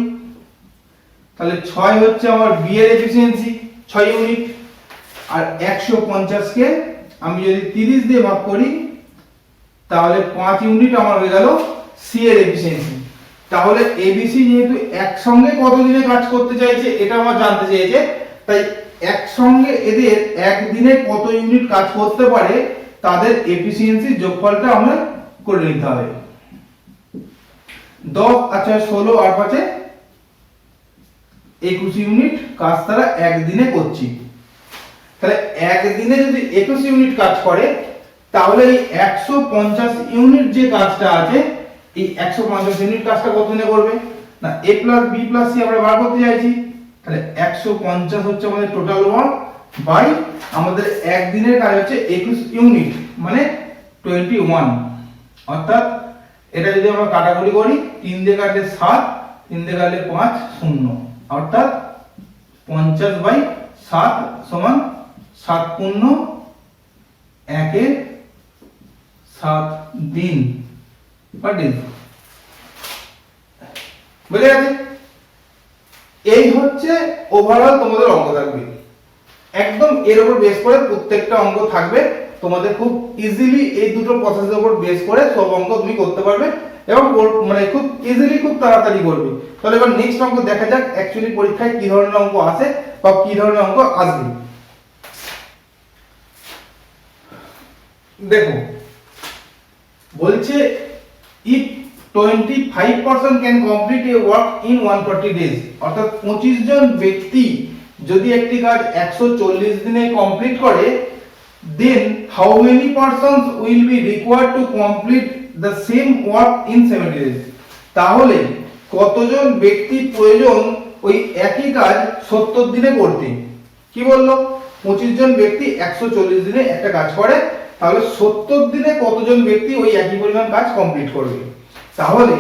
তাহলে 6 হচ্ছে আমার বি এর এফিসিয়েন্সি 6 ইউনিট, আর 150 কে আমি যদি 30 দিয়ে ভাগ করি তাহলে 5 ইউনিট আমার হয়ে গেল সি এর এফিসিয়েন্সি। তাহলে এবিসি যেহেতু একসঙ্গে কতদিনে কাজ করতে চাইছে এটা আমার জানতে চেয়েছে, তাই একসঙ্গে এদের একদিনে কত ইউনিট কাজ করতে পারে তাদের এফিসিয়েন্সি যোগফলটা আমরা করে নিতে হবে। 10 আচ্ছা 16 আর 5 21 ইউনিট কাজ তারা একদিনে করছি। তাহলে একদিনে যদি 21 ইউনিট কাজ করে তাহলে এই 150 ইউনিট যে কাজটা আছে এই 150 ইউনিট কাজটা কত দিনে করবে না a plus b plus c আমরা বার করতে চাইছি। তাহলে 150 হচ্ছে আমাদের টোটাল ওয়ার্ক বাই আমাদের একদিনের কাজ হচ্ছে 21 ইউনিট মানে 21, অর্থাৎ এটা যদি আমরা কাটাকুটি করি 3 দিয়ে কাটলে 7, 3 দিয়ে কাটলে 5 0, অর্থাৎ 50 বাই 7 সমান 7 পূর্ণ 1 এর 7 দিন পার ডে। বুঝে গেছে? এই হচ্ছে ওভারঅল তোমাদের অঙ্ক থাকবে, একদম এর উপর বেস করে প্রত্যেকটা অঙ্ক থাকবে। তোমাদের খুব ইজিলি এই দুটো প্রসেসের উপর বেস করে সব অঙ্ক তুমি করতে পারবে এবং মানে খুব ইজিলি খুব তাড়াতাড়ি করবে। তাহলে এবার নেক্সট অঙ্ক দেখা যাক অ্যাকচুয়ালি পরীক্ষায় কি ধরনের অঙ্ক আসে বা কি ধরনের অঙ্ক আসবে। দেখো বলছে if 25% can complete a work in 140 days, অর্থাৎ 25 জন ব্যক্তি যদি একটি কাজ 140 দিনে কমপ্লিট করে, then how many persons will be required to complete the same work in 70 days? তাহলে কতজন ব্যক্তি প্রয়োজন ওই একই কাজ 70 দিনে করতে? কি বললো 25 জন ব্যক্তি 140 দিনে একটা কাজ করে, তাহলে 70 দিনে কতজন ব্যক্তি ওই একই পরিমাণ কাজ কমপ্লিট করবে? তাহলে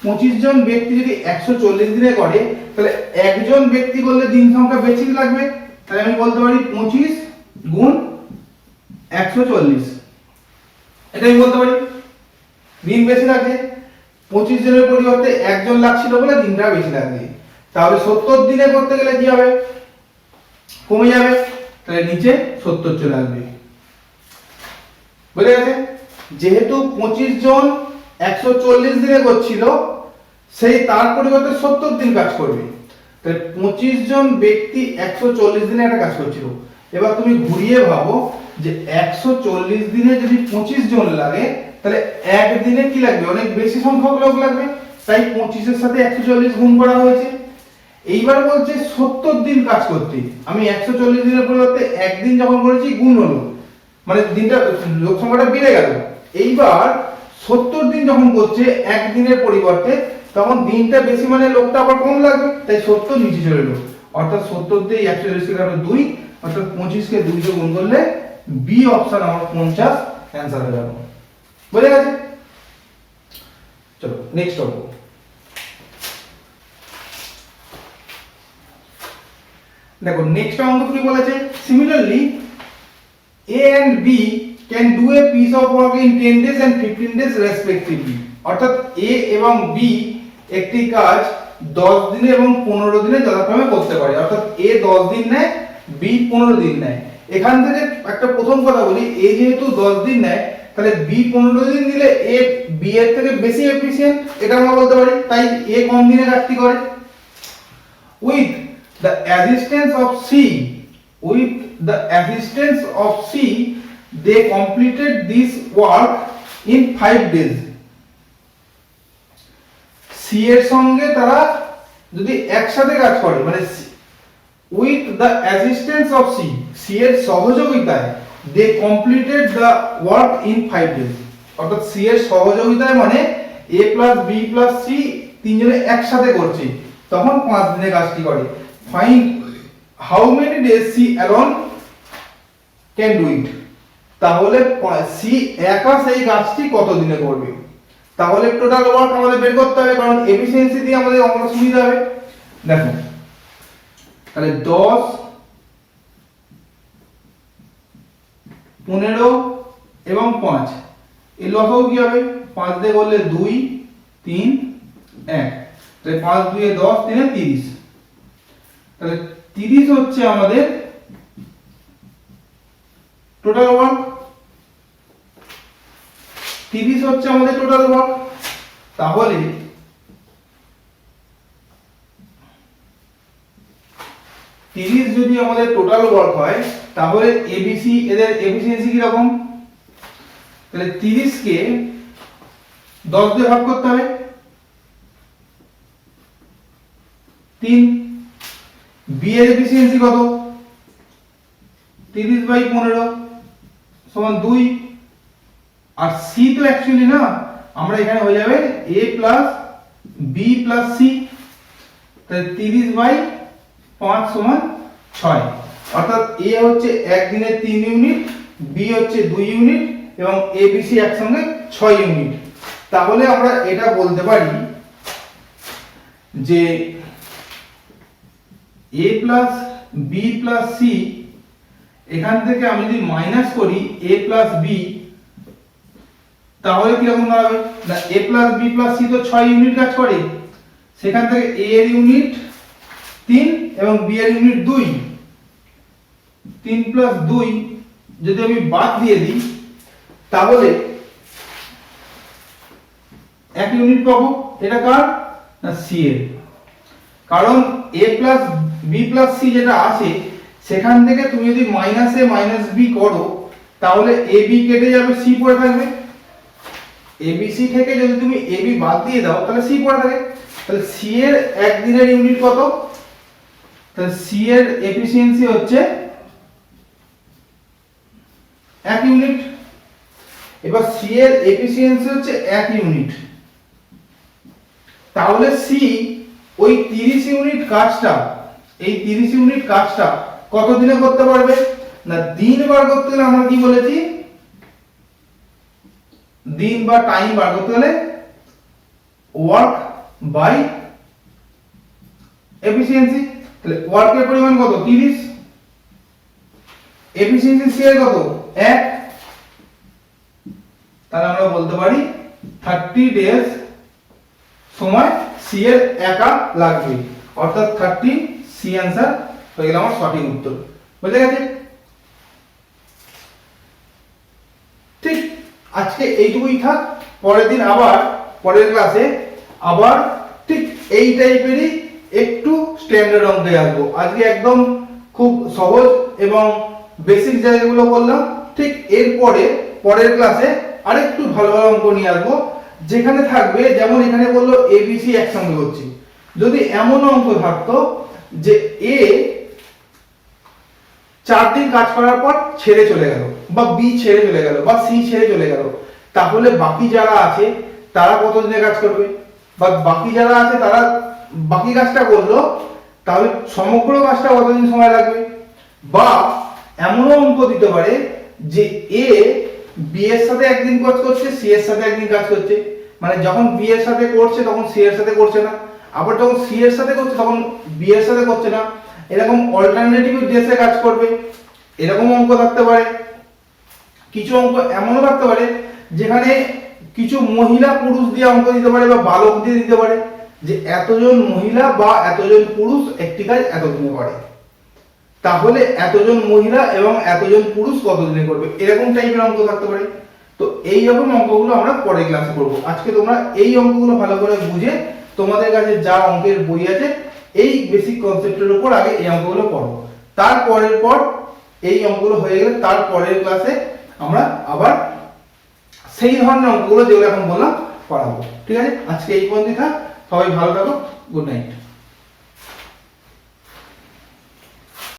25 জন ব্যক্তি যদি 140 দিনে করে তাহলে একজন ব্যক্তি করলে দিন সংখ্যা বেশি লাগবে। তাহলে আমি বলতে পারি 25 গুণ 140, এটাই বলতে পারি দিন বেশি লাগছে। 25 জনের পরিবর্তে একজন লাগছিল বলে দিনটা বেশি লাগবে। তাহলে 70 দিনে করতে গেলে কি হবে? কমে যাবে, তাহলে নিচে 70 চলে আসবে। বুঝে গেছে? যেহেতু 25 জন 140 দিনে করছিল, সেই তার পরিবর্তে 70 দিন কাজ করবে। তাহলে 25 জন ব্যক্তি 140 দিনে একটা কাজ করছিল। এবার তুমি ঘুরিয়ে ভাবো যে 140 দিনে যদি 25 জন লাগে তাহলে একদিনে কি লাগবে? অনেক বেশি সংখ্যক লোক লাগবে, তাই 25 এর সাথে 140 গুণ করা হয়েছে। এইবার বলছে 70 দিন কাজ করতে, আমি 140 দিনের পরিবর্তে একদিন যখন করেছি গুণ হলো, মানে দিনটা লোক সংখ্যাটা বেড়ে গেল। এইবার 70 দিন যখন করছে একদিনের পরিবর্তে, তখন দিনটা বেশি মানে লোকটা আবার কম লাগবে, তাই 70 নিচে চলে এলো। অর্থাৎ 70 দিয়ে 140 কে কাটবে 2, অর্থাৎ 25 কে 2 দিয়ে গুণ করলে বি অপশন আমার 50 অ্যানসার হয়ে যাবে। বুঝে গেছে? চলো নেক্সট অঙ্ক। দেখো নেক্সট অঙ্ক কি বলেছে, similarly A and B can do a piece of work in 10 days and 15 days respectively, অর্থাৎ A এবং B একটি কাজ 10 দিনে এবং 15 দিনে যথাক্রমে করতে পারে। অর্থাৎ A 10 দিন নেয়, B 15 দিন নেয়। এখান থেকে একটা প্রথম কথা বলি, A যেহেতু 10 দিন নেয় তাহলে B 15 দিন দিলে A B এর থেকে বেশি এফিশিয়েন্ট, এটা আমরা বলতে পারি, তাই A কম দিনে কাজটি করে। With the assistance of C, with the assistance of C, they completed this work in 5 days. C এর সঙ্গে তারা যদি একসাথে কাজ করে, মানে with the assistance of C, C এর সহযোগিতায় they completed the work in 5 days, অর্থাৎ C এর সহযোগিতায় মানে A plus B plus C তিনজনে একসাথে করছে, তখন 5 দিনে কাজটি করে। Find how many days C alone can do it, তাহলে C একা সেই কাজটি কত দিনে করবে? তাহলে টোটাল ওয়ার্ক আমাদের বের করতে হবে, কারণ এফিশিয়েন্সি দিয়ে আমাদের অঙ্কটা সুবিধা হবে। দেখো তাহলে 10 15 এবং 5, এই লসাগু কি হবে? 5 দিয়ে করলে 2 3 1, তাহলে 5 2 এ 10 3 এ 30, তাহলে 30 হচ্ছে আমাদের টোটাল ওয়ার্ক। 30 হচ্ছে আমাদের টোটাল ওয়ার্ক। তাহলে 30 যদি আমাদের টোটাল ওয়ার্ক হয়, তাহলে এবিসি এদের এফিসিয়েন্সি কি রকম? তাহলে 30 কে 10 দিয়ে ভাগ করতে হবে, 3। বি এর এফিসিয়েন্সি কত? 30/15 সমান 2। আর সি তো অ্যাকচুয়ালি না, আমরা এখানে হয়ে যাবে a plus B plus C, তাহলে 30/5 সমান 6। অর্থাৎ এ হচ্ছে একদিনে 3 ইউনিট, বি হচ্ছে 2 ইউনিট এবং এ বি সি একসঙ্গে 6 ইউনিট। তাহলে আমরা এটা বলতে পারি যে a plus B plus C, এখান থেকে আমি যদি মাইনাস করি a প্লাস বি, তাহলে কিরকম দাঁড়াবে? না a plus B plus C তো 6 ইউনিট কাজ করে, সেখান থেকে a এর ইউনিট 3 এবং b এর ইউনিট 2, 3 প্লাস 2 যদি আমি বাদ দিয়ে দিই, তাহলে 1 ইউনিট পাবো। এটা কার? না সি এর। কারণ a plus B plus C যেটা আছে, সেখান থেকে তুমি যদি মাইনাস এ মাইনাস বি করো, তাহলে এ বি কেটে যাবে, সি পড়ে থাকবে। এবিসি থেকে যদি তুমি এবি বাদ দিয়ে দাও, তাহলে সি পড়ে থাকে। তাহলে সি এর একদিনের ইউনিট কত? তাহলে সি এর এফিসিয়েন্সি হচ্ছে 1 ইউনিট। এবার সি এর এফিসিয়েন্সি হচ্ছে 1 ইউনিট, তাহলে সি ওই 30 ইউনিট কাজটা, এই 30 ইউনিট কাজটা কত দিনে করতে পারবে? না দিন বার করতে গেলে আমরা কি বলেছি? দিন বা টাইম বার করতে গেলে ওয়ার্ক বাই এফিসিয়েন্সি। তাহলে ওয়ার্কের পরিমাণ কত? 30, এফিসিয়েন্সি সি এর কত? 1। তাহলে আমরা বলতে পারি 30 ডেজ সময় সি এর একা লাগবে, অর্থাৎ 30 সি आंसर হয়ে গেল আমার সঠিক উত্তর। বুঝে গেছে? ঠিক, আজকে এইটুকুই থাক। পরের দিন আবার পরের ক্লাসে আবার ঠিক এই টাইপেরই একটু স্ট্যান্ডার্ড অঙ্কে আসবো। আজকে একদম খুব সহজ এবং বেসিক জায়গাগুলো বললাম। ঠিক এরপরে পরের ক্লাসে আরেকটু ভালো ভালো অঙ্ক নিয়ে আসবো, যেখানে থাকবে যেমন এখানে বললো এবিসি একসঙ্গে করছি। যদি এমন অঙ্ক থাকতো যে এ 4 দিন কাজ করার পর ছেড়ে চলে গেল, বা বি ছেড়ে চলে গেল, বা সি ছেড়ে চলে গেল, তাহলে বাকি যারা আছে তারা কত দিনে কাজ করবে? বা বাকি যারা আছে তারা বাকি কাজটা করলো, তাহলে সমগ্র কাজটা কতদিন সময় লাগবে? বা এমনও অঙ্ক দিতে পারে যে এ বি এর সাথে একদিন কাজ করছে, সি এর সাথে একদিন কাজ করছে, মানে যখন বি এর সাথে করছে তখন সি এর সাথে করছে না, আবার যখন সি এর সাথে করছে তখন বি এর সাথে করছে না, এরকম অল্টারনেটিভ ডেসে কাজ করবে। এরকম অঙ্ক থাকতে পারে। কিছু অঙ্ক এমনও থাকতে পারে যেখানে কিছু মহিলা পুরুষ দিয়ে অঙ্ক দিতে পারে, বা বালক দিয়ে দিতে পারে, যে এতজন মহিলা বা এতজন পুরুষ একটি কাজ এতদিনে করে, তাহলে এতজন মহিলা এবং এতজন পুরুষ কতদিনে করবে, এরকম টাইপের অঙ্ক থাকতে পারে। তো এই রকম অঙ্কগুলো আমরা পরের ক্লাসে করব। আজকে তোমরা এই অঙ্কগুলো ভালো করে বুঝে তোমাদের কাছে যা অঙ্কের বই আছে এই বেসিক কনসেপ্টের উপর আগে এই অঙ্কগুলো পড়ো। তারপরের পর এই অঙ্কগুলো হয়ে গেলে তারপরের ক্লাসে আমরা আবার সেই ধরনের অঙ্কগুলো যেগুলো এখন বললাম পড়াবো। ঠিক আছে, আজকে এই পর্যন্তই থাক। সবাই ভালো থাকো। Good night.